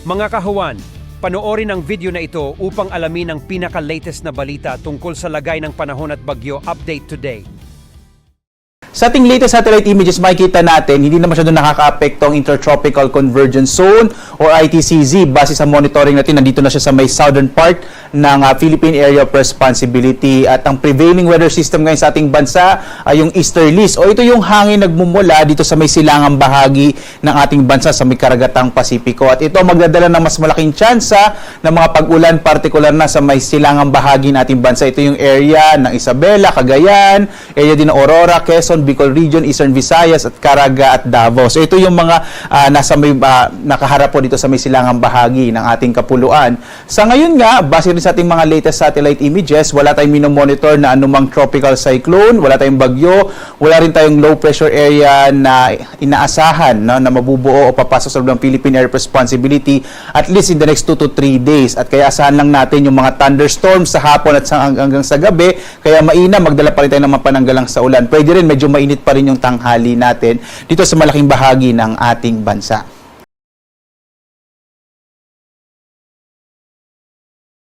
Mga kahuwan, panoorin ang video na ito upang alamin ang pinaka-latest na balita tungkol sa lagay ng panahon at bagyo update today. Sa ating latest satellite images, makikita natin hindi na masyado nakaka-apekto ang Intertropical Convergence Zone or ITCZ. Base sa monitoring natin, nandito na siya sa may southern part ng Philippine Area of Responsibility. At ang prevailing weather system ngayon sa ating bansa ay yung easterlies o ito yung hangin nagmumula dito sa may silangang bahagi ng ating bansa sa may karagatang Pasipiko. At ito magdadala ng mas malaking tsansa ng mga pag-ulan, partikular na sa may silangang bahagi ng ating bansa. Ito yung area ng Isabela, Cagayan, area din ng Aurora, Quezon, Bicol Region, Eastern Visayas at Caraga at Davao. So ito yung mga nasa may nakaharap po dito sa may silangang bahagi ng ating kapuluan. Sa ngayon nga, base rin sa ating mga latest satellite images, wala tayong minomonitor na anumang tropical cyclone, wala tayong bagyo, wala rin tayong low pressure area na inaasahan na mabubuo o papasok sa loob ng Philippine Area of Responsibility at least in the next 2 to 3 days. At kaya asahan lang natin yung mga thunderstorms sa hapon at hanggang sa gabi, kaya mainam, magdala pa rin tayo ng mga pananggalang sa ulan. Pwede rin medyo mainit pa rin yung tanghali natin dito sa malaking bahagi ng ating bansa.